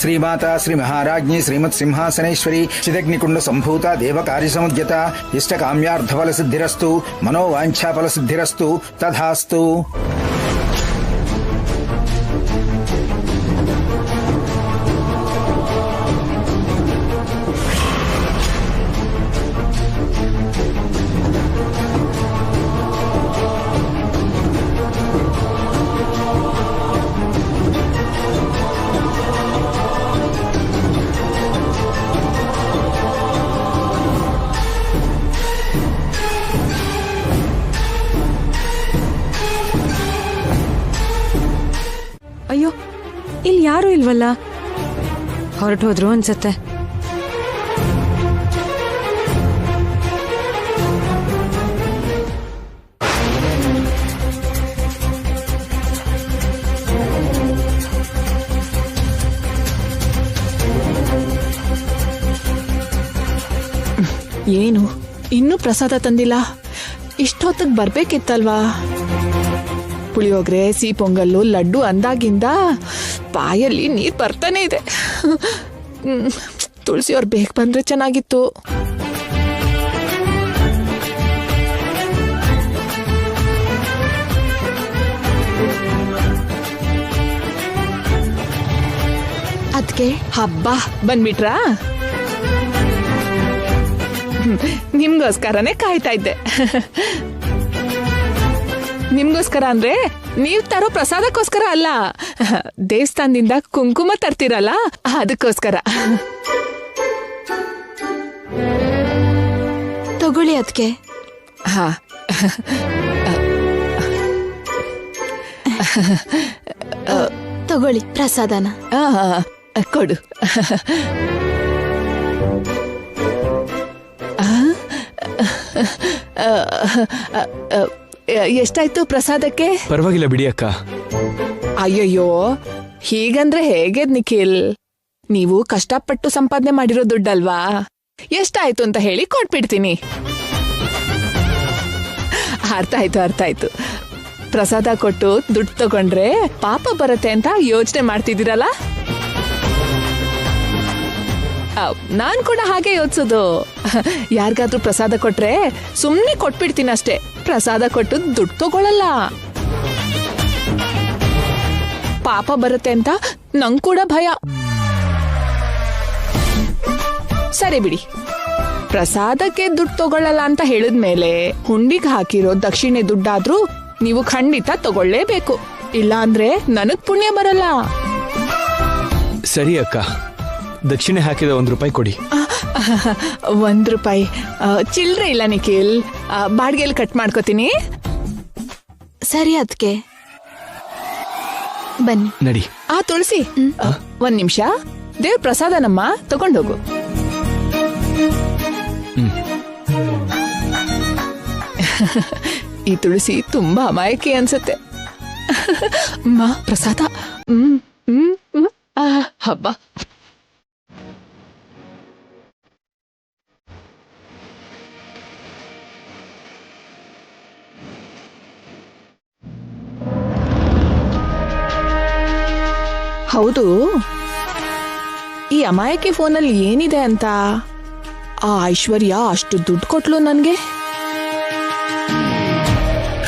ಶ್ರೀಮಾತಾ ಶ್ರೀ ಮಹಾರಾಜ್ಞಿ ಶ್ರೀಮತ್ ಸಿಂಹಾಸನೇಶ್ವರಿ ಚಿದಗ್ನಿಕುಂಡ ಸಂಭೂತ ದೇವಕಾರ್ಯ ಸಮುದ್ಯತ ಇಷ್ಟ ಕಾಮ್ಯಾರ್ಥಫಲ ಸಿದ್ಧಿರಸ್ತು ಮನೋವಾಂಛಾಫಲ ಸಿದ್ಧಿರಸ್ತು ತಥಾಸ್ತು. ಅಯ್ಯೋ, ಇಲ್ಲಿ ಯಾರು ಇಲ್ವಲ್ಲ, ಹೊರಟು ಹೋದ್ರು ಅನ್ಸತ್ತೆ. ಏನು ಇನ್ನೂ ಪ್ರಸಾದ ತಂದಿಲ್ಲ? ಇಷ್ಟೊತ್ತಿಗೆ ಬರ್ಬೇಕಿತ್ತಲ್ವಾ? ಪುಳಿಯೋಗ್ರೆ, ಸಿಹಿ ಪೊಂಗಲ್ಲು, ಲಡ್ಡು ಅಂದಾಗಿಂದ ಬಾಯಲ್ಲಿ ನೀರು ಬರ್ತಾನೆ ಇದೆ. ತುಳಸಿ ಅವ್ರು ಬೇಗ ಬಂದ್ರೆ ಚೆನ್ನಾಗಿತ್ತು. ಅದ್ಕೆ ಹಬ್ಬ ಬಂದ್ಬಿಟ್ರಾ? ನಿಮ್ಗೋಸ್ಕರನೇ ಕಾಯ್ತಾ ಇದ್ದೆ. ನಿಮ್ಗೋಸ್ಕರ ಅಂದ್ರೆ ನೀವ್ ತರೋ ಪ್ರಸಾದಕ್ಕೋಸ್ಕರ ಅಲ್ಲ, ದೇವಸ್ಥಾನದಿಂದ ಕುಂಕುಮ ತರ್ತೀರಲ್ಲ ಅದಕ್ಕೋಸ್ಕರ. ತಗೊಳ್ಳಿ ಅದಕ್ಕೆ. ಹಾ, ತಗೊಳ್ಳಿ ಪ್ರಸಾದನ. ಕೊಡು. ಎಷ್ಟಾಯ್ತು ಪ್ರಸಾದಕ್ಕೆ? ಪರವಾಗಿಲ್ಲ ಬಿಡಿ ಅಕ್ಕ. ಅಯ್ಯಯ್ಯೋ, ಹೀಗಂದ್ರೆ ಹೇಗೆ ನಿಖಿಲ್? ನೀವು ಕಷ್ಟಪಟ್ಟು ಸಂಪಾದನೆ ಮಾಡಿರೋ ದುಡ್ಡಲ್ವಾ? ಎಷ್ಟಾಯ್ತು ಅಂತ ಹೇಳಿ ಕೊಟ್ಬಿಡ್ತೀನಿ. ಅರ್ಥ ಆಯ್ತು. ಪ್ರಸಾದ ಕೊಟ್ಟು ದುಡ್ಡು ತಗೊಂಡ್ರೆ ಪಾಪ ಬರುತ್ತೆ ಅಂತ ಯೋಚನೆ ಮಾಡ್ತಿದ್ದೀರಲ್ಲ? ನಾನ್ ಕೂಡ ಹಾಗೆ ಯೋಚಿಸೋದು. ಯಾರಿಗಾದ್ರೂ ಪ್ರಸಾದ ಕೊಟ್ರೆ ಸುಮ್ನೆ ಕೊಟ್ಬಿಡ್ತೀನಿ ಅಷ್ಟೇ. ಪ್ರಸಾದ ಕೊಟ್ಟು ದುಡ್ಡು ತಗೊಳಲ್ಲ. ಪಾಪ ಬರುತ್ತೆ ಅಂತ ನಂಗ್ ಕೂಡ ಭಯ. ಸರಿ ಬಿಡಿ, ಪ್ರಸಾದಕ್ಕೆ ದುಡ್ಡು ತಗೊಳ್ಳಲ್ಲ ಅಂತ ಹೇಳಿದ್ಮೇಲೆ ಹುಂಡಿಗೆ ಹಾಕಿರೋ ದಕ್ಷಿಣೆ ದುಡ್ಡಾದ್ರೂ ನೀವು ಖಂಡಿತ ತಗೊಳ್ಳೇಬೇಕು. ಇಲ್ಲ ಅಂದ್ರೆ ನನಗ್ ಪುಣ್ಯ ಬರಲ್ಲ. ಸರಿ ಅಕ್ಕ, ದಕ್ಷಿಣೆ ಹಾಕಿದ ₹1 ಕೊಡಿ. ₹1 ಚಿಲ್ಡ್ರೆ ಇಲ್ಲ ನಿಖಿಲ್, ಬಾಡಿಗೆಯಲ್ಲಿ ಕಟ್ ಮಾಡ್ಕೋತೀನಿ. ಸರಿ ಅದಕ್ಕೆ ಬನ್ನಿ. ನಡಿ. ತುಳಸಿ, ಒಂದ್ ನಿಮಿಷ. ದೇವ್ರ ಪ್ರಸಾದನಮ್ಮ, ತಗೊಂಡೋಗು. ಈ ತುಳಸಿ ತುಂಬಾ ಅಮಾಯಕಿ ಅನ್ಸತ್ತೆ. ಪ್ರಸಾದ. ಹಬ್ಬ. ಹೌದು, ಈ ಅಮಾಯಕಿ ಫೋನಲ್ಲಿ ಏನಿದೆ ಅಂತ ಆ ಐಶ್ವರ್ಯ ಅಷ್ಟು ದುಡ್ಡು ಕೊಟ್ಲು ನನ್ಗೆ?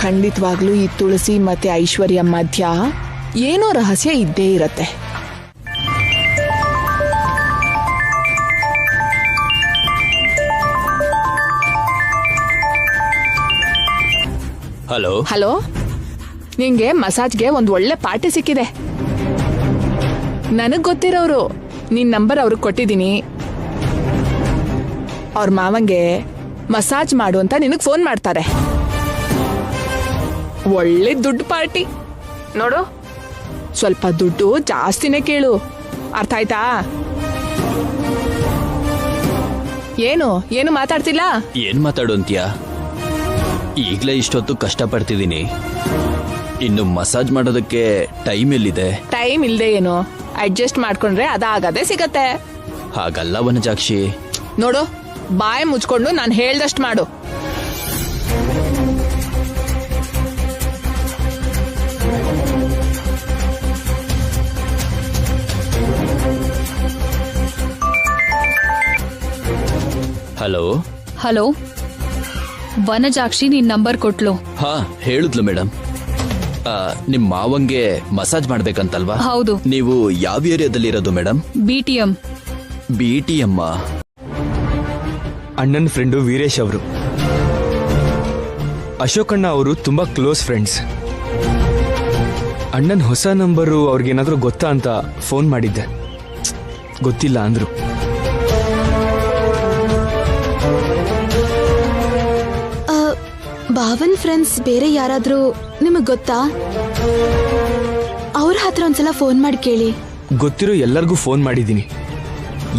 ಖಂಡಿತವಾಗ್ಲೂ ಈ ತುಳಸಿ ಮತ್ತೆ ಐಶ್ವರ್ಯ ಮಧ್ಯ ಏನೋ ರಹಸ್ಯ ಇದ್ದೇ ಇರತ್ತೆ. ಹಲೋ, ನಿಂಗೆ ಮಸಾಜ್ಗೆ ಒಂದ್ ಒಳ್ಳೆ ಪಾರ್ಟಿ ಸಿಕ್ಕಿದೆ. ನನಗ್ ಗೊತ್ತಿರೋರು. ನಿನ್ ನಂಬರ್ ಅವ್ರಿಗೆ ಕೊಟ್ಟಿದ್ದೀನಿ. ಅವ್ರ ಮಾವಂಗೆ ಮಸಾಜ್ ಮಾಡು ಅಂತ ನಿನಗ್ ಫೋನ್ ಮಾಡ್ತಾರೆ. ಒಳ್ಳೆ ದುಡ್ಡು ಪಾರ್ಟಿ ನೋಡು. ಸ್ವಲ್ಪ ದುಡ್ಡು ಜಾಸ್ತಿನೇ ಕೇಳು, ಅರ್ಥ ಆಯ್ತಾ? ಏನು ಮಾತಾಡ್ತಿಲ್ಲ? ಏನ್ ಮಾತಾಡು ಅಂತೀಯ? ಈಗ್ಲೇ ಇಷ್ಟೊತ್ತು ಕಷ್ಟಪಡ್ತಿದ್ದೀನಿ, ಇನ್ನು ಮಸಾಜ್ ಮಾಡೋದಕ್ಕೆ ಟೈಮ್ ಎಲ್ಲಿದೆ? ಟೈಮ್ ಇಲ್ದೆ ಏನು, ಅಡ್ಜಸ್ಟ್ ಮಾಡ್ಕೊಂಡ್ರೆ ಅದಾಗದೆ ಸಿಗತ್ತೆ. ಹಾಗಲ್ಲ ವನಜಾಕ್ಷಿ. ನೋಡು, ಬಾಯಿ ಮುಚ್ಕೊಂಡು ನಾನು ಹೇಳ್ದಷ್ಟು ಮಾಡು. ಹಲೋ. ಹಲೋ, ವನಜಾಕ್ಷಿ ನಿನ್ ನಂಬರ್ ಕೊಟ್ಲು. ಹಾ, ಹೇಳಿದ್ಲು ಮೇಡಮ್. ನಿಮ್ ಮಾವಂಗೆ ಮಸಾಜ್ ಮಾಡ್ಬೇಕಂತಲ್ವಾ? ಹೌದು. ನೀವು ಯಾವ ಏರಿಯಾದಲ್ಲಿ ಇರೋದು ಮೇಡಮ್? BTM. BTM. ಅಣ್ಣನ ಫ್ರೆಂಡು ವೀರೇಶ್ ಅವರು. ಅಶೋಕಣ್ಣ ಅವರು ತುಂಬಾ ಕ್ಲೋಸ್ ಫ್ರೆಂಡ್ಸ್. ಅಣ್ಣನ ಹೊಸ ನಂಬರು ಅವ್ರಿಗೇನಾದ್ರೂ ಗೊತ್ತಾ ಅಂತ ಫೋನ್ ಮಾಡಿದ್ದೆ. ಗೊತ್ತಿಲ್ಲ ಅಂದ್ರು. ಭಾವನ್ ಫ್ರೆಂಡ್ಸ್ ಬೇರೆ ಯಾರಾದ್ರೂ ನಿಮಗ್ ಗೊತ್ತಾ? ಅವ್ರ ಹತ್ರ ಒಂದ್ಸಲ ಫೋನ್ ಮಾಡಿ ಕೇಳಿ. ಗೊತ್ತಿರೋ ಎಲ್ಲರಿಗೂ ಫೋನ್ ಮಾಡಿದ್ದೀನಿ,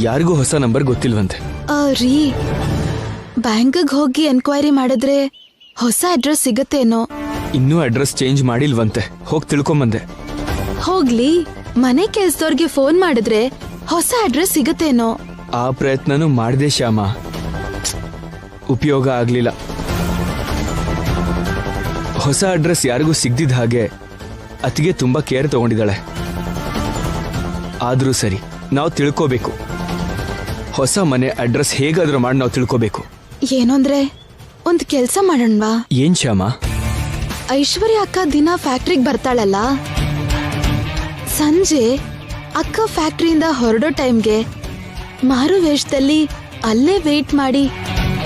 ಯಾರಿಗೂ ಹೊಸ ನಂಬರ್ ಗೊತ್ತಿಲ್ವಂತೆ. ರೀ, ಬ್ಯಾಂಕ್ಗೆ ಹೋಗಿ ಎನ್ಕ್ವೈರಿ ಮಾಡಿದ್ರೆ ಹೊಸ ಅಡ್ರೆಸ್ ಸಿಗತ್ತೇನೋ. ಇನ್ನೂ ಅಡ್ರೆಸ್ ಚೇಂಜ್ ಮಾಡಿಲ್ವಂತೆ, ಹೋಗಿ ತಿಳ್ಕೊಂಬಂದೆ. ಹೋಗ್ಲಿ, ಮನೆ ಕೆಲ್ಸದವ್ರಿಗೆ ಫೋನ್ ಮಾಡಿದ್ರೆ ಹೊಸ ಅಡ್ರೆಸ್ ಸಿಗತ್ತೇನೋ. ಆ ಪ್ರಯತ್ನನೂ ಮಾಡಿದೆ ಶ್ಯಾಮ, ಉಪಯೋಗ ಆಗ್ಲಿಲ್ಲ. ಹೊಸ ಅಡ್ರೆಸ್ ಯಾರಿಗೂ ಸಿಗ್ದಿದ್ದ ಹಾಗೆ ಅತಿಗೆ ತುಂಬಾ ಕೇರ್ ತಗೊಂಡಿದ್ದಾಳೆ. ಆದ್ರೂ ಸರಿ, ನಾವು ತಿಳ್ಕೋಬೇಕು. ಹೊಸ ಮನೆ ಅಡ್ರೆಸ್ ಹೇಗಾದ್ರೂ ಮಾಡಿ ನಾವು ತಿಳ್ಕೋಬೇಕು. ಏನಂದ್ರೆ ಒಂದ್ ಕೆಲ್ಸ ಮಾಡೋಣವಾ? ಏನ್ ಶ್ಯಾಮ? ಐಶ್ವರ್ಯ ಅಕ್ಕ ದಿನ ಫ್ಯಾಕ್ಟ್ರಿಗೆ ಬರ್ತಾಳಲ್ಲ, ಸಂಜೆ ಅಕ್ಕ ಫ್ಯಾಕ್ಟ್ರಿಯಿಂದ ಹೊರಡೋ ಟೈಮ್ಗೆ ಮಾರು ವೇಷದಲ್ಲಿ ಅಲ್ಲೇ ವೇಟ್ ಮಾಡಿ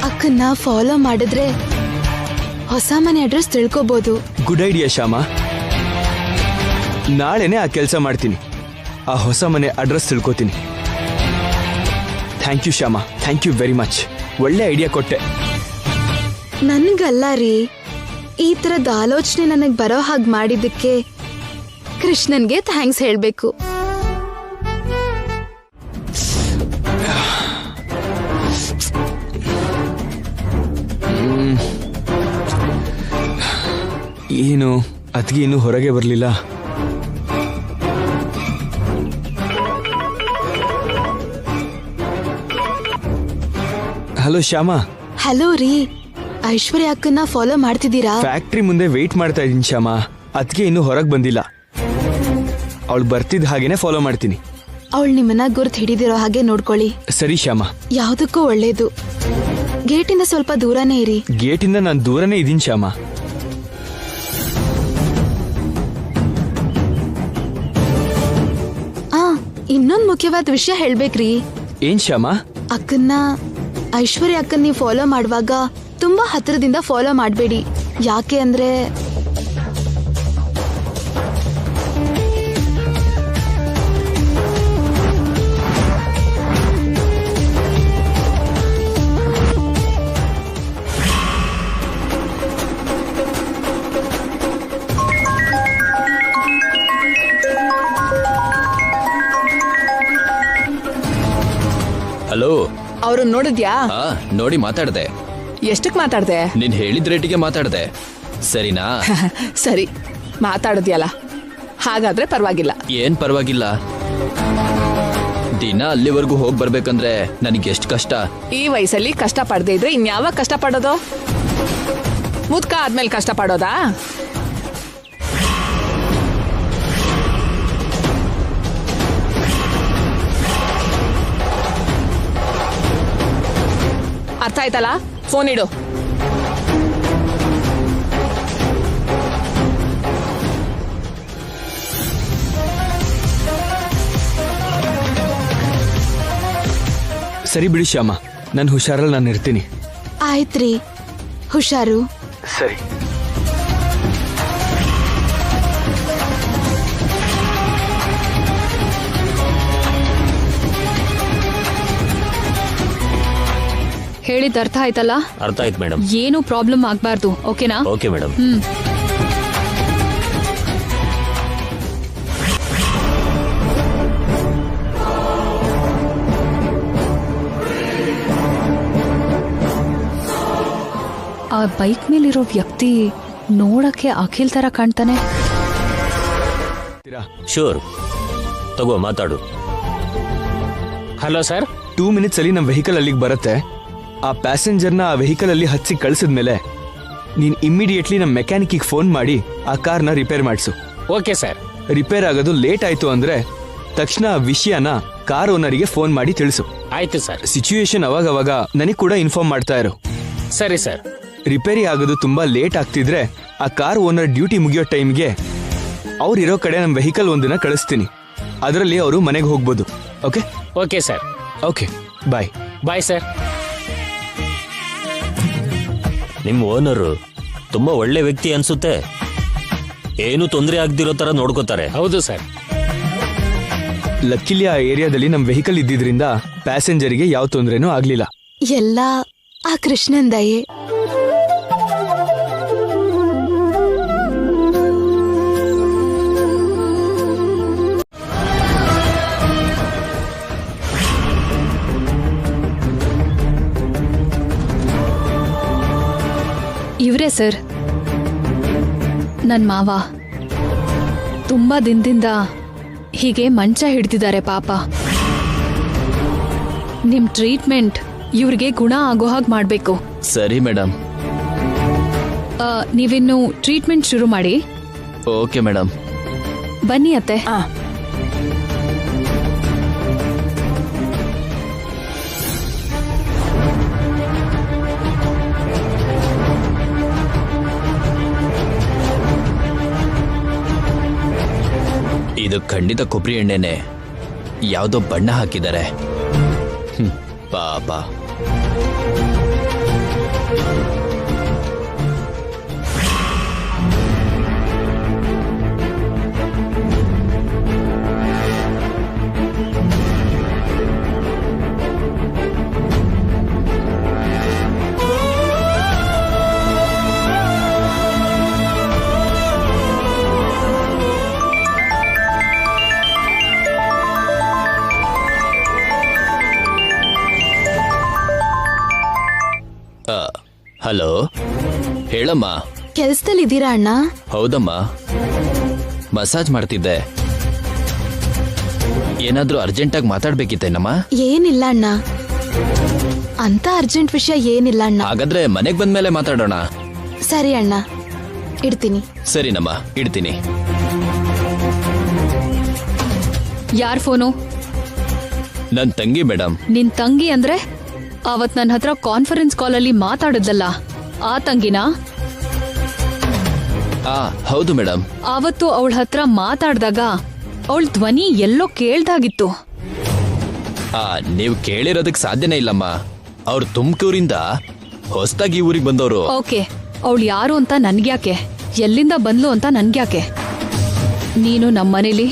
ಅಕ್ಕನ್ನ ಫಾಲೋ ಮಾಡಿದ್ರೆ ಹೊಸ ಮನೆ ಅಡ್ರೆಸ್ ತಿಳ್ಕೋಬಹುದು. ಗುಡ್ ಐಡಿಯಾ ಶ್ಯಾಮ, ನಾಳೆನೆ ಆ ಕೆಲಸ ಮಾಡ್ತೀನಿ. ಆ ಹೊಸ ಮನೆ ಅಡ್ರೆಸ್ ತಿಳ್ಕೋತೀನಿ. Thank you Shyama, thank you very much. ಒಳ್ಳೆ ಐಡಿಯಾ ಕೊಟ್ಟೆ. ನನ್ಗಲ್ಲ ರೀ, ಈ ತರದ ಆಲೋಚನೆ ನನಗ್ ಬರೋ ಹಾಗೆ ಮಾಡಿದ್ದಕ್ಕೆ ಕೃಷ್ಣನ್ಗೆ ಥ್ಯಾಂಕ್ಸ್ ಹೇಳ್ಬೇಕು. ಏನು ಅದ್ಗೆ ಇನ್ನೂ ಹೊರಗೆ ಬರಲಿಲ್ಲ. ಹಲೋ ಶ್ಯಾಮ. ಹಲೋ ರೀ, ಐಶ್ವರ್ಯ ಅಕ್ಕನ್ನ ಫಾಲೋ ಮಾಡ್ತಿದ್ದೀರಾ? ಫ್ಯಾಕ್ಟ್ರಿ ಮುಂದೆ ವೇಟ್ ಮಾಡ್ತಾ ಇದ್ದೀನಿ ಶ್ಯಾಮ, ಅದ್ಗೆ ಇನ್ನೂ ಹೊರಗೆ ಬಂದಿಲ್ಲ. ಅವಳು ಬರ್ತಿದ್ದ ಹಾಗೇನೆ ಫಾಲೋ ಮಾಡ್ತೀನಿ. ಅವಳು ನಿಮ್ಮನ್ನ ಗುರ್ತು ಹಿಡಿದಿರೋ ಹಾಗೆ ನೋಡ್ಕೊಳ್ಳಿ. ಸರಿ ಶ್ಯಾಮ. ಯಾವ್ದಕ್ಕೂ ಒಳ್ಳೇದು. ಗೇಟಿಂದ ಸ್ವಲ್ಪ ದೂರನೇ ಇರಿ. ಗೇಟಿಂದ ನಾನು ದೂರನೇ ಇದ್ದೀನಿ ಶ್ಯಾಮ. ಇನ್ನೊಂದ್ ಮುಖ್ಯವಾದ ವಿಷಯ ಹೇಳ್ಬೇಕ್ರಿ. ಏನ್ ಶ್ಯಾಮ? ಅಕ್ಕನ್ನ ಐಶ್ವರ್ಯ ಅಕ್ಕನ್ ನೀವು ಫಾಲೋ ಮಾಡುವಾಗ ತುಂಬಾ ಹತ್ತಿರದಿಂದ ಫಾಲೋ ಮಾಡಬೇಡಿ. ಯಾಕೆ ಅಂದ್ರೆ ಹಲೋ. ಅವ್ರು ನೋಡಿದ್ಯಾ? ನೋಡಿ ಮಾತಾಡ್ದೆ. ಎಷ್ಟಕ್ ಮಾತಾಡ್ದೆ? ನೀನ್ ಹೇಳಿದ ರೇಟಿಗೆ ಮಾತಾಡ್ದೆ. ಸರಿನಾ? ಸರಿ, ಮಾತಾಡಿದ್ಯಲ್ಲ, ಹಾಗಾದ್ರೆ ಪರವಾಗಿಲ್ಲ. ಏನ್ ಪರವಾಗಿಲ್ಲ? ದಿನ ಅಲ್ಲಿವರೆಗೂ ಹೋಗಿ ಬರ್ಬೇಕಂದ್ರೆ ನನಗೆ ಎಷ್ಟು ಕಷ್ಟ. ಈ ವಯಸ್ಸಲ್ಲಿ ಕಷ್ಟ ಪಡದೆ ಇದ್ರೆ ಇನ್ಯಾವಾಗ ಕಷ್ಟ ಪಡೋದು? ಮುದ್ಕ ಆದ್ಮೇಲೆ ಕಷ್ಟ ಪಡೋದಾ? ಅರ್ಥ ಆಯ್ತಲ್ಲ? ಫೋನ್ ಇಡು. ಸರಿ ಬಿಡಿ ಶ್ಯಾಮ, ನಾನು ಹುಷಾರಲ್ಲಿ ನಾನು ಇರ್ತೀನಿ. ಆಯ್ತ್ರಿ, ಹುಷಾರು. ಸರಿ. ಹೇಳಿದ ಅರ್ಥ ಆಯ್ತಲ್ಲ? ಅರ್ಥ ಆಯ್ತು ಮೇಡಮ್. ಏನು ಪ್ರಾಬ್ಲಮ್ ಆಗ್ಬಾರ್ದು, ಓಕೆನಾ? Okay madam. ಆ ಬೈಕ್ ಮೇಲಿರೋ ವ್ಯಕ್ತಿ ನೋಡಕ್ಕೆ ಅಖಿಲ್ ತರ ಕಾಣ್ತಾನೆ. ಶೂರ್, ತಗೋ ಮಾತಾಡು. ಹಲೋ ಸರ್, 2 minutes ಅಲ್ಲಿ ನಮ್ಮ ವೆಹಿಕಲ್ ಅಲ್ಲಿಗೆ ಬರುತ್ತೆ. ಆ ಪ್ಯಾಸೆಂಜರ್ನ ಆ ವೆಹಿಕಲ್ ಅಲ್ಲಿ ಹಚ್ಚಿ ಕಳಿಸಿದ್ಮೇಲೆ ನೀನ್ ಇಮ್ಮಿಡಿಯೇಟ್ಲಿ ನಮ್ಮ ಮೆಕ್ಯಾನಿಕ್ಗೆ ಫೋನ್ ಮಾಡಿ ಆ ಕಾರ್ನ ರಿಪೇರ್ ಮಾಡಿಸು. Okay sir. ರಿಪೇರ್ ಆಗೋದು ಲೇಟ್ ಆಯ್ತು ಅಂದ್ರೆ ತಕ್ಷಣ ವಿಷಯನ ಕಾರ್ ಓನರಿಗೆ ಫೋನ್ ಮಾಡಿ ತಿಳಿಸು. ಆಯ್ತು ಸರ್. ಸಿಚುಯೇಷನ್ ಅವಾಗವಾಗ ನನಗ್ ಕೂಡ ಇನ್ಫಾರ್ಮ್ ಮಾಡ್ತಾ ಇರು. ಸರಿ ಸರ್. ರಿಪೇರಿ ಆಗೋದು ತುಂಬಾ ಲೇಟ್ ಆಗ್ತಿದ್ರೆ ಆ ಕಾರ್ ಓನರ್ ಡ್ಯೂಟಿ ಮುಗಿಯೋ ಟೈಮ್ಗೆ ಅವ್ರಿರೋ ಕಡೆ ನಮ್ಮ ವೆಹಿಕಲ್ ಒಂದನ್ನ ಕಳಿಸ್ತೀನಿ. ಅದರಲ್ಲಿ ಅವರು ಮನೆಗೆ ಹೋಗ್ಬೋದು. Okay? Okay sir. Okay, bye. Bye sir. ನಿಮ್ಮ ಓನರು ತುಂಬಾ ಒಳ್ಳೆ ವ್ಯಕ್ತಿ ಅನ್ಸುತ್ತೆ. ಏನು ತೊಂದರೆ ಆಗ್ದಿರೋ ತರ ನೋಡ್ಕೋತಾರೆ. ಹೌದು ಸರ್. ಲಕ್ಕಿಲಿ ಆ ಏರಿಯಾದಲ್ಲಿ ನಮ್ಮ ವೆಹಿಕಲ್ ಇದ್ದಿದ್ರಿಂದ ಪ್ಯಾಸೆಂಜರ್ಗೆ ಯಾವ ತೊಂದರೆನೂ ಆಗ್ಲಿಲ್ಲ. ಎಲ್ಲ ಆ ಕೃಷ್ಣನ್ ದಯೆ. ಇವರೇ ಸರ್, ನನ್ ಮಾವ. ತುಂಬಾ ದಿನದಿಂದ ಹೀಗೆ ಮಂಚ ಹಿಡ್ದಿದ್ದಾರೆ ಪಾಪ. ನಿಮ್ ಟ್ರೀಟ್ಮೆಂಟ್ ಇವ್ರಿಗೆ ಗುಣ ಆಗೋ ಹಾಗೆ ಮಾಡ್ಬೇಕು. ಸರಿ ಮೇಡಮ್. ನೀವಿನ್ನು ಟ್ರೀಟ್ಮೆಂಟ್ ಶುರು ಮಾಡಿ. Okay madam. ಬನ್ನಿ ಅತ್ತೆ. ಇದು ಖಂಡಿತ ಕೊಬ್ಬರಿ ಎಣ್ಣೆನೆ. ಯಾವುದೋ ಬಣ್ಣ ಹಾಕಿದ್ದಾರೆ. ಪಾಪ. ಹಲೋ, ಹೇಳಮ್ಮ. ಕೆಲ್ಸದಲ್ಲಿದ್ದೀರಾ ಅಣ್ಣ? ಹೌದಮ್ಮ, ಮಸಾಜ್ ಮಾಡ್ತಿದ್ದೆ. ಏನಾದ್ರೂ ಅರ್ಜೆಂಟಾಗಿ ಮಾತಾಡ್ಬೇಕಿತ್ತೇನಮ್ಮ? ಏನಿಲ್ಲ ಅಣ್ಣ, ಅಂತ ಅರ್ಜೆಂಟ್ ವಿಷಯ ಏನಿಲ್ಲ ಅಣ್ಣ. ಹಾಗಾದ್ರೆ ಮನೆಗ್ ಬಂದ್ಮೇಲೆ ಮಾತಾಡೋಣ. ಸರಿ ಅಣ್ಣ, ಇಡ್ತೀನಿ. ಸರಿನಮ್ಮ, ಇಡ್ತೀನಿ. ಯಾರ್ ಫೋನು? ನನ್ ತಂಗಿ ಮೇಡಮ್. ನಿನ್ ತಂಗಿ ಅಂದ್ರೆ ಅವತ್ ನನ್ನ ಹತ್ರ ಕಾನ್ಫರೆನ್ಸ್ ಕಾಲಲ್ಲಿ ಮಾತಾಡಿದ್ದಲ್ಲ ಆ ತಂಗಿನಾ? ಹೌದು ಮೇಡಮ್. ಆವತ್ತು ಅವಳ ಹತ್ರ ಮಾತಾಡ್ದಾಗ ಅವಳ ಧ್ವನಿ ಎಲ್ಲೋ ಕೇಳ್ದಾಗಿತ್ತು. ನೀವು ಕೇಳಿರೋದಕ್ ಸಾಧ್ಯನೇ ಇಲ್ಲಮ್ಮ. ಅವ್ರು ತುಮಕೂರಿಂದ ಹೊಸದಾಗಿ ಊರಿಗೆ ಬಂದವರು. ಓಕೆ, ಅವಳು ಯಾರು ಅಂತ ನನ್ಗ್ಯಾಕೆ, ಎಲ್ಲಿಂದ ಬಂದ್ಲು ಅಂತ ನನ್ಗ್ಯಾಕೆ? ನೀನು ನಮ್ಮನೇಲಿ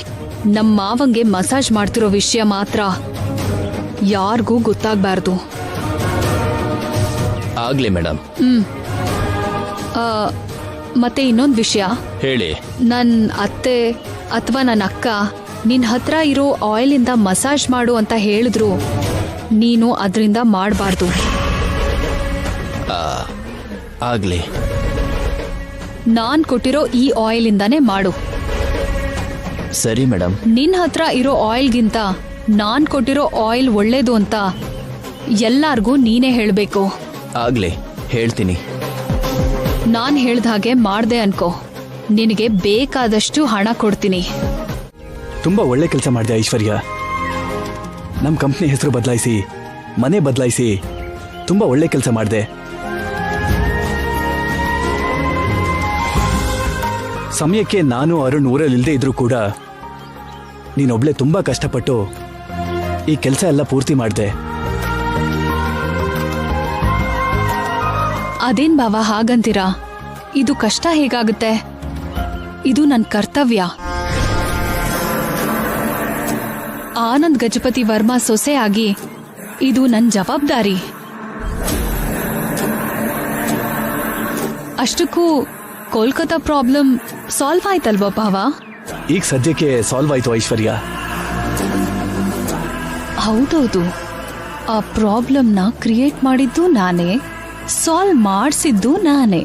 ನಮ್ಮ ಮಾವಂಗೆ ಮಸಾಜ್ ಮಾಡ್ತಿರೋ ವಿಷಯ ಮಾತ್ರ ಯಾರಿಗೂ ಗೊತ್ತಾಗ್ಬಾರ್ದು. ಆಗ್ಲಿ ಮೇಡಮ್. ಮತ್ತೆ ಇನ್ನೊಂದು ವಿಷಯ ಹೇಳಿ. ನನ್ ಅತ್ತೆ ಅಥವಾ ನನ್ನ ಅಕ್ಕ ನಿನ್ ಹತ್ರ ಇರೋ ಆಯಿಲ್ ಇಂದ ಮಸಾಜ್ ಮಾಡು ಅಂತ ಹೇಳಿದ್ರು, ನೀನು ಅದರಿಂದ ಮಾಡಬಾರ್ದು. ಆಗ್ಲಿ. ನಾನ್ ಕೊಟ್ಟಿರೋ ಈ ಆಯಿಲ್ ಇಂದಾನೇ ಮಾಡು. ಸರಿ ಮೇಡಮ್. ನಿನ್ ಹತ್ರ ಇರೋ ಆಯಿಲ್ಗಿಂತ ನಾನ್ ಕೊಟ್ಟಿರೋ ಆಯಿಲ್ ಒಳ್ಳೇದು ಅಂತ ಎಲ್ಲಾರ್ಗೂ ನೀನೇ ಹೇಳ್ಬೇಕು. ಆಗ್ಲಿ, ಹೇಳ್ತೀನಿ. ನಾನ್ ಹೇಳ್ದ ಹಾಗೆ ಮಾಡ್ದೆ ಅನ್ಕೋ, ನಿನಗೆ ಬೇಕಾದಷ್ಟು ಹಣ ಕೊಡ್ತೀನಿ. ತುಂಬಾ ಒಳ್ಳೆ ಕೆಲಸ ಮಾಡಿದೆ ಐಶ್ವರ್ಯ. ನಮ್ಮ ಕಂಪ್ನಿ ಹೆಸರು ಬದಲಾಯಿಸಿ, ಮನೆ ಬದಲಾಯಿಸಿ ತುಂಬಾ ಒಳ್ಳೆ ಕೆಲಸ ಮಾಡಿದೆ. ಸಮಯಕ್ಕೆ ನಾನು ಅರುಣ್ ಊರಲ್ಲಿಲ್ಲದೆ ಇದ್ರೂ ಕೂಡ ನೀನೊಬ್ಳೆ ತುಂಬಾ ಕಷ್ಟಪಟ್ಟು ಈ ಕೆಲಸ ಎಲ್ಲ ಪೂರ್ತಿ ಮಾಡಿದೆ. ಅದೇನ್ ಬಾವ ಹಾಗಂತೀರಾ? ಇದು ಕಷ್ಟ ಹೇಗಾಗುತ್ತೆ? ಇದು ನನ್ ಕರ್ತವ್ಯ. ಆನಂದ್ ಗಜಪತಿ ವರ್ಮಾ ಸೊಸೆ ಆಗಿ ಇದು ನನ್ ಜವಾಬ್ದಾರಿ. ಅಷ್ಟಕ್ಕೂ ಕೋಲ್ಕತ್ತಾ ಪ್ರಾಬ್ಲಮ್ ಸಾಲ್ವ್ ಆಯ್ತಲ್ವಾ ಭಾವ? ಈಗ ಸದ್ಯಕ್ಕೆ ಸಾಲ್ವ್ ಆಯ್ತು ಐಶ್ವರ್ಯ. ಹೌದೌದು, ಆ ಪ್ರಾಬ್ಲಮ್ನ ಕ್ರಿಯೇಟ್ ಮಾಡಿದ್ದು ನಾನೇ, ಸಾಲ್ವ್ ಮಾಡಿಸಿದ್ದು ನಾನೇ.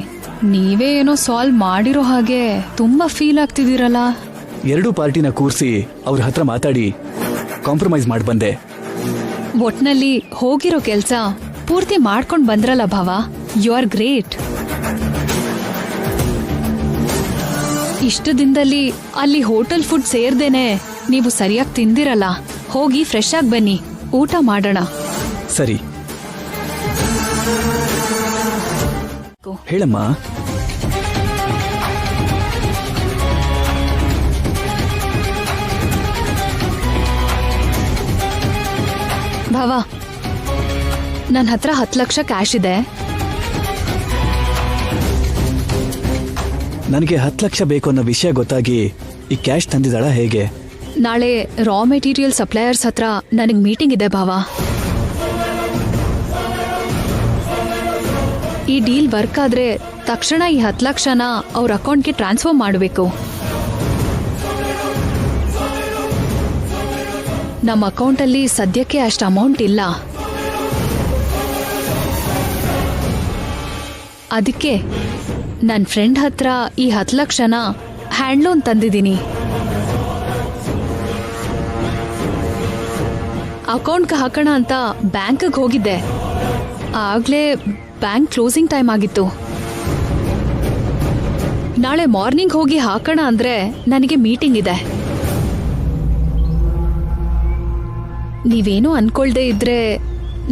ನೀವೇ ಏನೋ ಸಾಲ್ವ್ ಮಾಡಿರೋ ಹಾಗೆ ತುಂಬಾ ಫೀಲ್ ಆಗ್ತಿದ್ದೀರಲ್ಲ. ಎರಡೂ ಪಾರ್ಟಿನ ಕೂರಿಸಿ ಅವ್ರ ಹತ್ರ ಮಾತಾಡಿ ಕಾಂಪ್ರಮೈಸ್ ಮಾಡಿ ಬಂದೆ. ಒಟ್ನಲ್ಲಿ ಹೋಗಿರೋ ಕೆಲ್ಸ ಪೂರ್ತಿ ಮಾಡ್ಕೊಂಡ್ ಬಂದ್ರಲ್ಲ ಭಾವ. You are great. ಇಷ್ಟು ದಿನದಲ್ಲಿ ಅಲ್ಲಿ ಹೋಟೆಲ್ ಫುಡ್ ಸೇರ್ದೇನೆ ನೀವು ಸರಿಯಾಗಿ ತಿಂದಿರಲ್ಲ. ಹೋಗಿ ಫ್ರೆಶ್ ಆಗಿ ಬನ್ನಿ, ಊಟ ಮಾಡೋಣ. ಸರಿ ಹೇಳಮ್ಮ. ಭಾವ, ನನ್ನ ಹತ್ರ 10 ಲಕ್ಷ ಕ್ಯಾಶ್ ಇದೆ. ನನಗೆ 10 ಲಕ್ಷ ಬೇಕು ಅನ್ನೋ ವಿಷಯ ಗೊತ್ತಾಗಿ ಈ ಕ್ಯಾಶ್ ತಂದಿದ್ದಾಳ ಹೇಗೆ? ನಾಳೆ ರಾ ಮೆಟೀರಿಯಲ್ ಸಪ್ಲೈಯರ್ಸ್ ಹತ್ರ ನನಗೆ ಮೀಟಿಂಗ್ ಇದೆ ಭಾವ. ಈ ಡೀಲ್ ವರ್ಕ್ ಆದ್ರೆ ತಕ್ಷಣ ಈ 10 ಲಕ್ಷನ ಅವ್ರ ಅಕೌಂಟ್ಗೆ ಟ್ರಾನ್ಸ್ಫರ್ ಮಾಡಬೇಕು. ನಮ್ಮ ಅಕೌಂಟಲ್ಲಿ ಸದ್ಯಕ್ಕೆ ಅಷ್ಟು ಅಮೌಂಟ್ ಇಲ್ಲ. ಅದಕ್ಕೆ ನನ್ನ ಫ್ರೆಂಡ್ ಹತ್ರ ಈ 10 ಲಕ್ಷನ ಹ್ಯಾಂಡ್ ಲೋನ್ ತಂದಿದ್ದೀನಿ. ಅಕೌಂಟ್ಗೆ ಹಾಕೋಣ ಅಂತ ಬ್ಯಾಂಕ್ಗೆ ಹೋಗಿದ್ದೆ. ಆಗ್ಲೇ ಬ್ಯಾಂಕ್ ಕ್ಲೋಸಿಂಗ್ ಟೈಮ್ ಆಗಿತ್ತು. ನಾಳೆ ಮಾರ್ನಿಂಗ್ ಹೋಗಿ ಹಾಕೋಣ ಅಂದ್ರೆ ನನಗೆ ಮೀಟಿಂಗ್ ಇದೆ. ನೀವೇನು ಅನ್ಕೊಳ್ದೆ ಇದ್ರೆ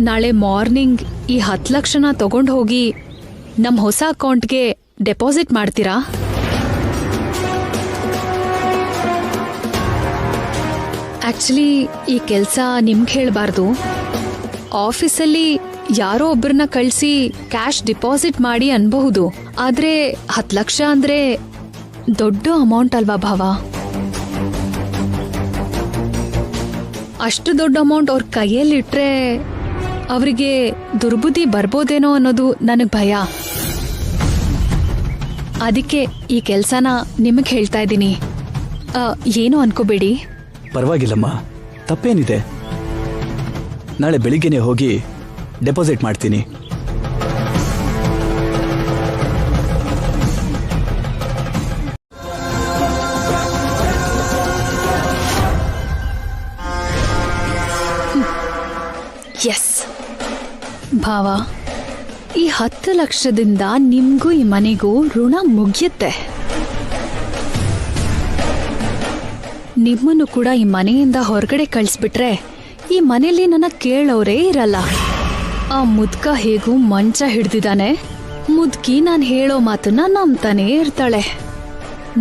ನಾಳೆ ಮಾರ್ನಿಂಗ್ ಈ 10 ಲಕ್ಷನ ತಗೊಂಡು ಹೋಗಿ ನಮ್ಮ ಹೊಸ ಅಕೌಂಟ್ಗೆ ಡೆಪಾಸಿಟ್ ಮಾಡ್ತೀರಾ? ಆಕ್ಚುಲಿ ಈ ಕೆಲಸ ನಿಮ್ಗೆ ಹೇಳಬಾರ್ದು. ಆಫೀಸಲ್ಲಿ ಯಾರೋ ಒಬ್ಬರನ್ನ ಕಳಿಸಿ ಕ್ಯಾಶ್ ಡಿಪಾಸಿಟ್ ಮಾಡಿ ಅನ್ಬಹುದು. ಆದ್ರೆ 10 ಲಕ್ಷ ಅಂದ್ರೆ ದೊಡ್ಡ ಅಮೌಂಟ್ ಅಲ್ವಾ ಭಾವ? ಅಷ್ಟು ದೊಡ್ಡ ಅಮೌಂಟ್ ಅವ್ರ ಕೈಯಲ್ಲಿಟ್ರೆ ಅವರಿಗೆ ದುರ್ಬುದ್ಧಿ ಬರ್ಬೋದೇನೋ ಅನ್ನೋದು ನನಗೆ ಭಯ. ಅದಕ್ಕೆ ಈ ಕೆಲಸನ ನಿಮಗೆ ಹೇಳ್ತಾ ಇದ್ದೀನಿ. ಏನು ಅನ್ಕೋಬೇಡಿ. ಪರವಾಗಿಲ್ಲಮ್ಮ, ತಪ್ಪೇನಿದೆ. ನಾಳೆ ಬೆಳಿಗ್ಗೆನೆ ಹೋಗಿ ಡೆಪಾಸಿಟ್ ಮಾಡ್ತೀನಿ. ಎಸ್ ಭಾವ, ಈ 10 ಲಕ್ಷದಿಂದ ನಿಮ್ಗೂ ಈ ಮನೆಗೂ ಋಣ ಮುಗಿಯುತ್ತೆ. ನಿಮ್ಮನ್ನು ಕೂಡ ಈ ಮನೆಯಿಂದ ಹೊರಗಡೆ ಕಳಿಸ್ಬಿಟ್ರೆ ಈ ಮನೆಯಲ್ಲಿ ನನ್ನ ಕೇಳೋರೇ ಇರಲ್ಲ. ಆ ಮುದ್ಕ ಹೇಗೂ ಮಂಚ ಹಿಡ್ದಿದ್ದಾನೆ. ಮುದ್ಕಿ ನಾನು ಹೇಳೋ ಮಾತನ್ನ ನಂಬ್ತಾನೆ ಇರ್ತಾಳೆ.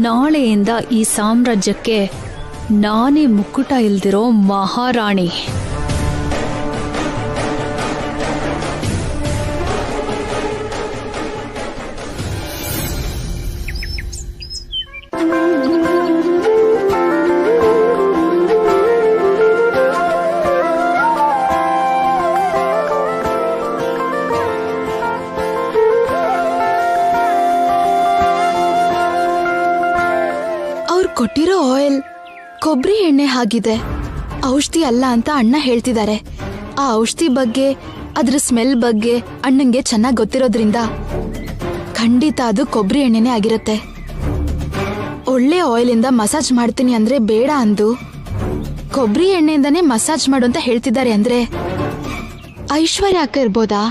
ನಾಳೆಯಿಂದ ಈ ಸಾಮ್ರಾಜ್ಯಕ್ಕೆ ನಾನೇ ಮುಕ್ಕುಟ ಇಲ್ದಿರೋ ಮಹಾರಾಣಿ. ಕೊಟ್ಟಿರೋ ಆಯಿಲ್ ಕೊಬ್ಬರಿ ಎಣ್ಣೆ ಆಗಿದೆ. ಔಷಧಿ ಅಲ್ಲ ಅಂತ ಅಣ್ಣ ಹೇಳ್ತಿದ್ದಾರೆ. ಆ ಔಷಧಿ ಬಗ್ಗೆ, ಅದ್ರ ಸ್ಮೆಲ್ ಬಗ್ಗೆ ಅಣ್ಣಂಗೆ ಚೆನ್ನಾಗಿ ಗೊತ್ತಿರೋದ್ರಿಂದ ಖಂಡಿತ ಅದು ಕೊಬ್ಬರಿ ಎಣ್ಣೆನೇ ಆಗಿರುತ್ತೆ. ಒಳ್ಳೆ ಆಯಿಲಿಂದ ಮಸಾಜ್ ಮಾಡ್ತೀನಿ ಅಂದ್ರೆ ಬೇಡ ಅಂದು ಕೊಬ್ಬರಿ ಎಣ್ಣೆಯಿಂದಾನೇ ಮಸಾಜ್ ಮಾಡು ಅಂತ ಹೇಳ್ತಿದ್ದಾರೆ ಅಂದ್ರೆ ಐಶ್ವರ್ಯ ಅಕ್ಕ ಇರ್ಬೋದಾ?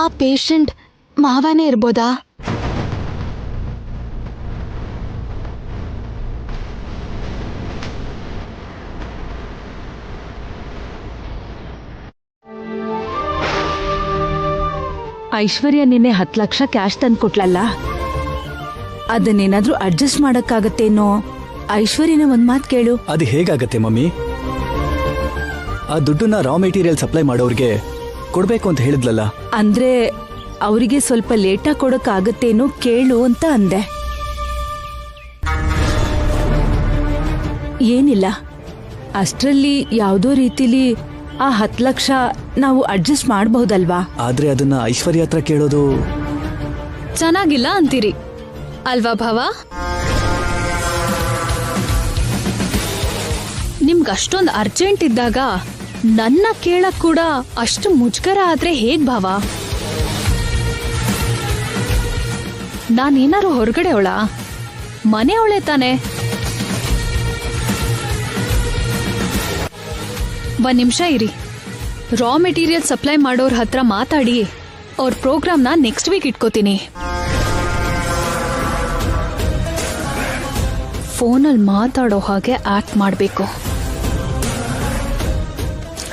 ಆ ಪೇಷಂಟ್ ಮಾವನೇ ಇರ್ಬೋದಾ? ಐಶ್ವರ್ಯ ನಿನ್ನೆ 10 ಲಕ್ಷ ಕ್ಯಾಶ್ ತಂದು ಕೊಟ್ಲಲ್ಲ, ಅದನ್ನೇನಾದ್ರೂ ಅಡ್ಜಸ್ಟ್ ಮಾಡಕ್ಕಾಗತ್ತೇನೋ? ಐಶ್ವರ್ಯನ ಒಂದ್ ಮಾತು ಕೇಳು. ಅದು ಹೇಗಾಗತ್ತೆ ಮಮ್ಮಿ? ಆ ದುಡ್ಡನ್ನ ರಾ ಮೆಟೀರಿಯಲ್ ಸಪ್ಲೈ ಮಾಡೋರ್ಗೆ ಕೊಡ್ಬೇಕು ಅಂತ ಹೇಳಿದ್ಲಲ್ಲ. ಅಂದ್ರೆ ಅವರಿಗೆ ಸ್ವಲ್ಪ ಲೇಟಾಗಿ ಕೊಡಕ್ಕಾಗತ್ತೇನೋ ಕೇಳು ಅಂತ ಅಂದೆ. ಏನಿಲ್ಲ, ಅಷ್ಟರಲ್ಲಿ ಯಾವುದೋ ರೀತಿಲಿ ಆ 10 ಲಕ್ಷ ನಾವು ಅಡ್ಜಸ್ಟ್ ಮಾಡಬಹುದಲ್ವಾ? ಆದ್ರೆ ಅದನ್ನ ಐಶ್ವರ್ಯ ಹತ್ರ ಕೇಳೋದು ಚೆನ್ನಾಗಿಲ್ಲ ಅಂತೀರಿ ಅಲ್ವಾ ಭಾವ? ನಿಮ್ಗೆ ಅಷ್ಟೊಂದು ಅರ್ಜೆಂಟ್ ಇದ್ದಾಗ ನನ್ನ ಕೇಳಕ್ ಕೂಡ ಅಷ್ಟು ಮುಜುಗರ ಆದ್ರೆ ಹೇಗ್ ಭಾವ? ನಾನೇನಾರು ಹೊರಗಡೆ ಅವಳ ಮನೆ ಅವಳೆ ತಾನೆ? ಒಂದ್ ನಿಮಿಷ ಇರಿ. ರಾ ಮೆಟೀರಿಯಲ್ ಸಪ್ಲೈ ಮಾಡೋರ್ ಹತ್ರ ಮಾತಾಡಿ ಅವ್ರ ಪ್ರೋಗ್ರಾಮ್ನ ನೆಕ್ಸ್ಟ್ ವೀಕ್ ಇಟ್ಕೋತೀನಿ. ಫೋನಲ್ಲಿ ಮಾತಾಡೋ ಹಾಗೆ ಆಕ್ಟ್ ಮಾಡಬೇಕು.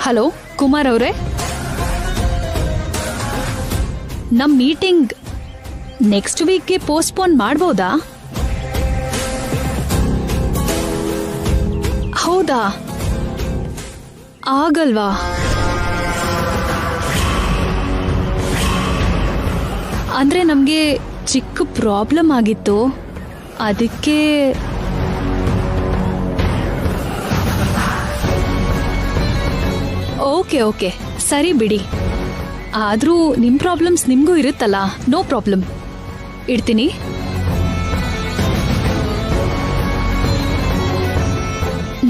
ಹಲೋ ಕುಮಾರ್ ಅವರೇ, ನಮ್ ಮೀಟಿಂಗ್ ನೆಕ್ಸ್ಟ್ ವೀಕ್ಗೆ ಪೋಸ್ಟ್ಪೋನ್ ಮಾಡ್ಬೋದಾ? ಹೌದಾ? ಆಗಲ್ವಾ? ಅಂದ್ರೆ ನಮ್ಗೆ ಚಿಕ್ಕ ಪ್ರಾಬ್ಲಮ್ ಆಗಿತ್ತು, ಅದಕ್ಕೆ. ಓಕೆ ಓಕೆ, ಸರಿ ಬಿಡಿ. ಆದ್ರೂ ನಿಮ್ ಪ್ರಾಬ್ಲಮ್ಸ್ ನಿಮ್ಗೂ ಇರುತ್ತಲ್ಲ, ನೋ ಪ್ರಾಬ್ಲಮ್. ಇಡ್ತೀನಿ.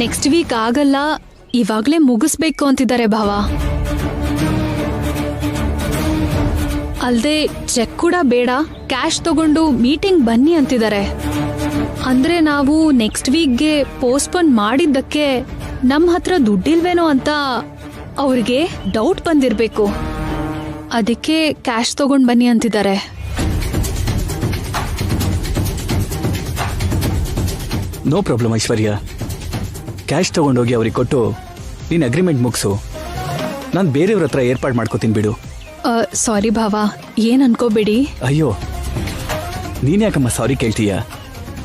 ನೆಕ್ಸ್ಟ್ ವೀಕ್ ಆಗಲ್ಲ, ಇವಾಗ್ಲೇ ಮುಗಿಸ್ಬೇಕು ಅಂತಿದ್ದಾರೆ ಭಾವ. ಅಲ್ದೆ ಚೆಕ್ ಕೂಡ ಬೇಡ, ಕ್ಯಾಶ್ ತಗೊಂಡು ಮೀಟಿಂಗ್ ಬನ್ನಿ ಅಂತಿದ್ದಾರೆ. ಅಂದ್ರೆ ನಾವು ನೆಕ್ಸ್ಟ್ ವೀಕ್ಗೆ ಪೋಸ್ಟ್ಪೋನ್ ಮಾಡಿದ್ದಕ್ಕೆ ನಮ್ ಹತ್ರ ದುಡ್ಡಿಲ್ವೇನೋ ಅಂತ ಅವ್ರಿಗೆ ಡೌಟ್ ಬಂದಿರ್ಬೇಕು. ಅದಕ್ಕೆ ಕ್ಯಾಶ್ ತಗೊಂಡ್ ಬನ್ನಿ ಅಂತಿದ್ದಾರೆ. ನೋ ಪ್ರಾಬ್ಲಮ್ ಐಶ್ವರ್ಯ, ಕ್ಯಾಶ್ ತಗೊಂಡೋಗಿ ಅವ್ರಿಗೆ ಕೊಟ್ಟು ನೀನ್ ಅಗ್ರಿಮೆಂಟ್ ಮುಗಿಸು. ನಾನು ಬೇರೆಯವ್ರ ಹತ್ರ ಏರ್ಪಾಡು ಮಾಡ್ಕೋತೀನಿ ಬಿಡು. ಸಾರಿ ಭಾವ, ಏನ್ ಅನ್ಕೋಬೇಡಿ. ಅಯ್ಯೋ, ನೀನ್ ಯಾಕಮ್ಮ ಸಾರಿ ಕೇಳ್ತೀಯ?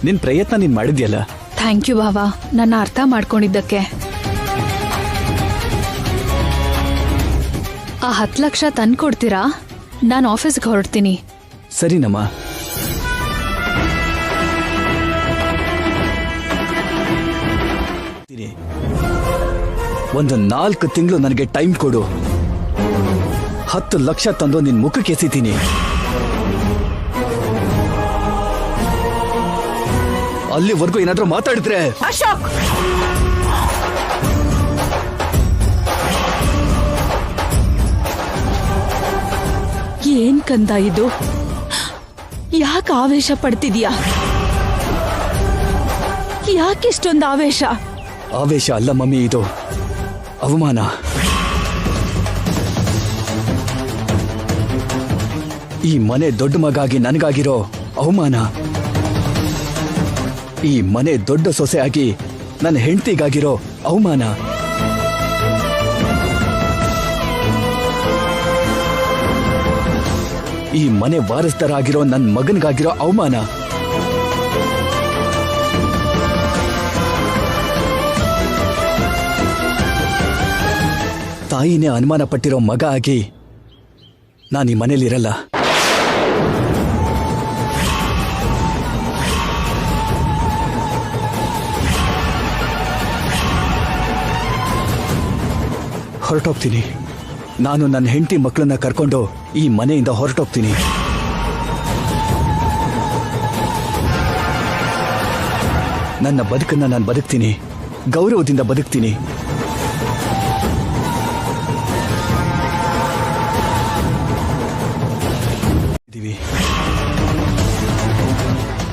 ನಿನ್ ಪ್ರಯತ್ನ ನೀನ್ ಮಾಡಿದ್ಯಲ್ಲ. ಥ್ಯಾಂಕ್ ಯು ಭಾವ, ನನ್ನ ಅರ್ಥ ಮಾಡ್ಕೊಂಡಿದ್ದಕ್ಕೆ. ಆ 10 ಲಕ್ಷ ತಂದ್ಕೊಡ್ತೀರಾ? ನಾನು ಆಫೀಸ್ಗೆ ಹೊರಡ್ತೀನಿ. ಸರಿನಮ್ಮ. ಒಂದು 4 ತಿಂಗಳು ನನಗೆ ಟೈಮ್ ಕೊಡು. 10 ಲಕ್ಷ ತಂದು ನಿನ್ ಮುಖಕ್ಕೆ ಎಸಿತೀನಿ. ಅಲ್ಲಿವರೆಗೂ ಏನಾದ್ರೂ ಮಾತಾಡಿದ್ರೆ. ಅಶೋಕ್, ಏನ್ ಕಂದ ಇದು? ಯಾಕೆ ಆವೇಶ ಪಡ್ತಿದ್ಯಾ? ಯಾಕೆಷ್ಟೊಂದು ಆವೇಶ? ಆವೇಶ ಅಲ್ಲ ಮಮ್ಮಿ, ಇದು ಅವಮಾನ. ಈ ಮನೆ ದೊಡ್ಡ ಮಗಾಗಿ ನನಗಾಗಿರೋ ಅವಮಾನ. ಈ ಮನೆ ದೊಡ್ಡ ಸೊಸೆ ಆಗಿ ನನ್ನ ಹೆಂಡತಿಗಾಗಿರೋ ಅವಮಾನ. ಈ ಮನೆ ವಾರಸ್ದಾರಾಗಿರೋ ನನ್ನ ಮಗನಿಗಾಗಿರೋ ಅವಮಾನ. ತಾಯಿನೇ ಅನುಮಾನ ಪಟ್ಟಿರೋ ಮಗ ಆಗಿ ನಾನು ಈ ಮನೇಲಿರಲ್ಲ. ಹೊರಟೋಗ್ತೀನಿ. ನಾನು ನನ್ನ ಹೆಂಡತಿ ಮಕ್ಕಳನ್ನ ಕರ್ಕೊಂಡು ಈ ಮನೆಯಿಂದ ಹೊರಟೋಗ್ತೀನಿ. ನನ್ನ ಬದುಕನ್ನ ನಾನು ಬದುಕ್ತೀನಿ, ಗೌರವದಿಂದ ಬದುಕ್ತೀನಿ.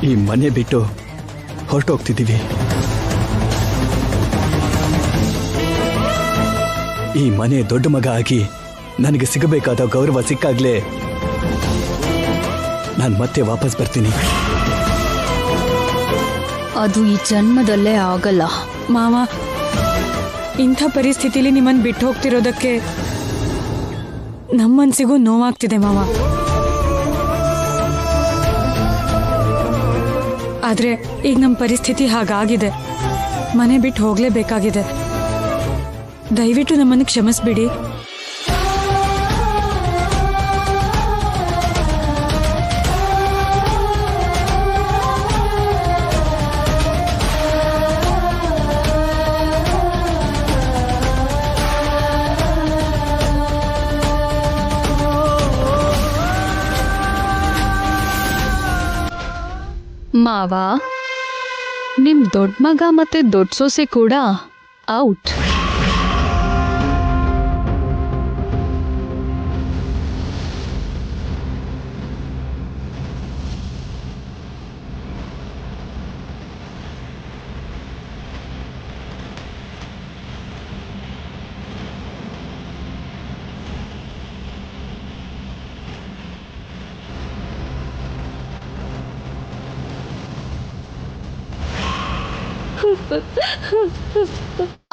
ಈ ಮನೆ ಬಿಟ್ಟು ಹೊರಟೋಗ್ತಿದ್ದೀವಿ. ಈ ಮನೆ ದೊಡ್ಡ ಮಗ ಆಗಿ ನನಗೆ ಸಿಗಬೇಕಾದ ಗೌರವ ಸಿಕ್ಕಾಗ್ಲೇ ನಾನು ಮತ್ತೆ ವಾಪಸ್ ಬರ್ತೀನಿ. ಅದು ಈ ಜನ್ಮದಲ್ಲೇ ಆಗಲ್ಲ ಮಾವ. ಇಂಥ ಪರಿಸ್ಥಿತಿಲಿ ನಿಮ್ಮನ್ನು ಬಿಟ್ಟು ಹೋಗ್ತಿರೋದಕ್ಕೆ ನಮ್ಮ ಮನ್ಸಿಗೂ ನೋವಾಗ್ತಿದೆ ಮಾವ. ಆದ್ರೆ ಈಗ ನಮ್ಮ ಪರಿಸ್ಥಿತಿ ಹಾಗಾಗಿದೆ, ಮನೆ ಬಿಟ್ಟು ಹೋಗ್ಲೇಬೇಕಾಗಿದೆ. ದಯವಿಟ್ಟು ನಮ್ಮನ್ನು ಕ್ಷಮಿಸ್ಬಿಡಿ. ಮಾವ, ನಿಮ್ ದೊಡ್ಡ ಮಗ ಮತ್ತೆ ದೊಡ್ಡ ಸೊಸೆ ಕೂಡ ಔಟ್.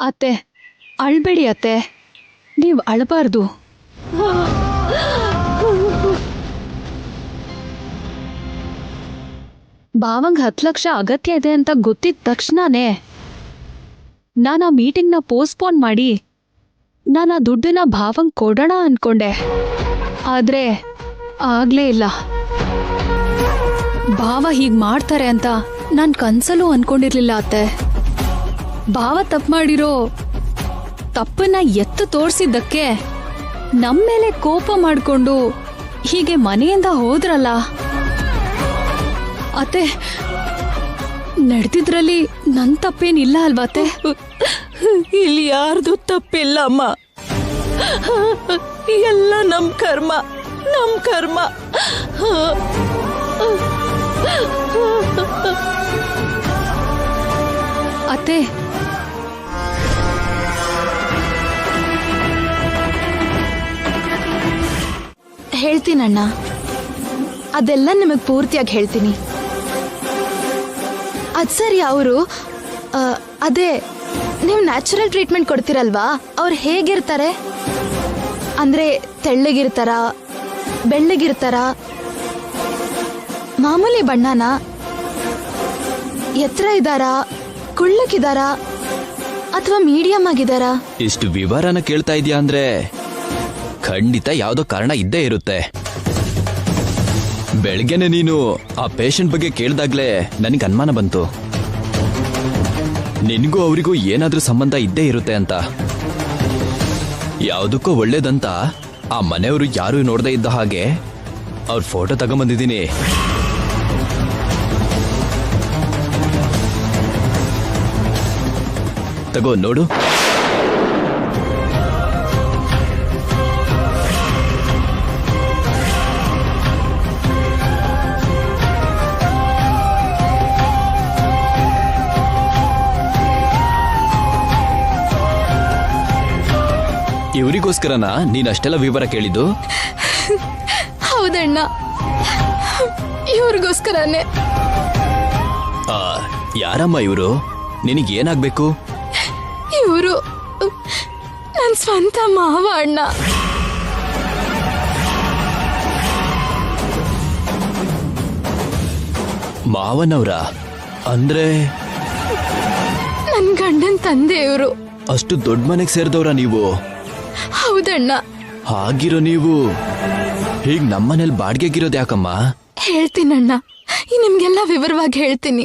ಅತ್ತೆ ಅಳ್ಬೇಡಿ ಅತ್ತೆ, ನೀವು ಅಳಬಾರ್ದು. ಭಾವಂಗ್ 10 ಲಕ್ಷ ಅಗತ್ಯ ಇದೆ ಅಂತ ಗೊತ್ತಿದ ತಕ್ಷಣನೇ ನಾನು ಆ ಮೀಟಿಂಗ್ನ ಪೋಸ್ಟ್ಪೋನ್ ಮಾಡಿ ನಾನು ಆ ದುಡ್ಡನ್ನ ಭಾವಂಗ್ ಕೊಡೋಣ ಅನ್ಕೊಂಡೆ. ಆದ್ರೆ ಆಗ್ಲೇ ಇಲ್ಲ. ಭಾವ ಹೀಗ್ ಮಾಡ್ತಾರೆ ಅಂತ ನಾನ್ ಕನ್ಸಲ್ಲೂ ಅನ್ಕೊಂಡಿರ್ಲಿಲ್ಲ ಅತ್ತೆ. ಭಾವ ತಪ್ಪು ಮಾಡಿರೋ ತಪ್ಪನ್ನ ಎತ್ತು ತೋರ್ಸಿದ್ದಕ್ಕೆ ನಮ್ಮೇಲೆ ಕೋಪ ಮಾಡ್ಕೊಂಡು ಹೀಗೆ ಮನೆಯಿಂದ ಹೋದ್ರಲ್ಲ ಅತ್ತೆ. ನಡೆದಿದ್ರಲ್ಲಿ ನನ್ ತಪ್ಪೇನಿಲ್ಲ ಅಲ್ವಾ ಅತ್ತೆ? ಇಲ್ಲಿ ಯಾರ್ದು ತಪ್ಪಿಲ್ಲ ಅಮ್ಮ, ಎಲ್ಲ ನಮ್ ಕರ್ಮ. ಅತ್ತೆ ಹೇಳ್ತೀನಣ್ಣ, ಅದೆಲ್ಲ ನಿಮಗ್ ಪೂರ್ತಿಯಾಗಿ ಹೇಳ್ತೀನಿ. ಅದ್ ಸರಿ, ಅವರು ಅದೇ ನೀವು ನ್ಯಾಚುರಲ್ ಟ್ರೀಟ್ಮೆಂಟ್ ಕೊಡ್ತೀರಲ್ವಾ, ಅವ್ರು ಹೇಗಿರ್ತಾರೆ? ಅಂದ್ರೆ ತೆಳ್ಳಗಿರ್ತಾರ, ಬೆಳ್ಳಗಿರ್ತಾರ, ಮಾಮೂಲಿ ಬಣ್ಣನ, ಎತ್ತರ ಇದ್ದಾರಾ, ಕುಳ್ಳಕ್ಕಿದಾರಾ, ಅಥವಾ ಮೀಡಿಯಂ ಆಗಿದಾರಾ? ಇಷ್ಟು ವಿವರನ ಕೇಳ್ತಾ ಇದೀಯಾ ಅಂದ್ರೆ ಖಂಡಿತ ಯಾವ್ದೋ ಕಾರಣ ಇದ್ದೇ ಇರುತ್ತೆ. ಬೆಳಗ್ಗೆನೆ ನೀನು ಆ ಪೇಷಂಟ್ ಬಗ್ಗೆ ಕೇಳ್ದಾಗ್ಲೇ ನನಗೆ ಅನುಮಾನ ಬಂತು, ನಿನ್ಗೂ ಅವರಿಗೂ ಏನಾದ್ರೂ ಸಂಬಂಧ ಇದ್ದೇ ಇರುತ್ತೆ ಅಂತ. ಯಾವುದಕ್ಕೂ ಒಳ್ಳೇದಂತ ಆ ಮನೆಯವರು ಯಾರು ನೋಡದೇ ಇದ್ದ ಹಾಗೆ ಅವ್ರ ಫೋಟೋ ತಗೊಂಬಂದಿದ್ದೀನಿ. ತಗೋ ನೋಡು. ಇವರಿಗೋಸ್ಕರನಾ ನೀನ್ ಅಷ್ಟೆಲ್ಲ ವಿವರ ಕೇಳಿದ್ದು? ಹೌದಣ್ಣ, ಇವ್ರಿಗೋಸ್ಕರನೇ. ಯಾರಮ್ಮ ಇವರು? ನಿನಗೇನಾಗ್ಬೇಕು? ಇವರು ನನ್ನ ಸ್ವಂತ ಮಾವ ಅಣ್ಣ. ಮಾವನವ್ರ ಅಂದ್ರೆ ನನ್ ಗಂಡನ್ ತಂದೆ ಇವರು. ಅಷ್ಟು ದೊಡ್ಡ ಮನೆಗೆ ಸೇರಿದವ್ರ ನೀವು? ಹೌದಣ್ಣ. ಹಾಗಿರೋ ನೀವು ಹೀಗ್ ನಮ್ಮನೇಲಿ ಬಾಡ್ಗೆಗಿರೋದು ಯಾಕಮ್ಮ? ಹೇಳ್ತೀನಣ್ಣ, ನಿಮ್ಗೆಲ್ಲ ವಿವರವಾಗಿ ಹೇಳ್ತೀನಿ.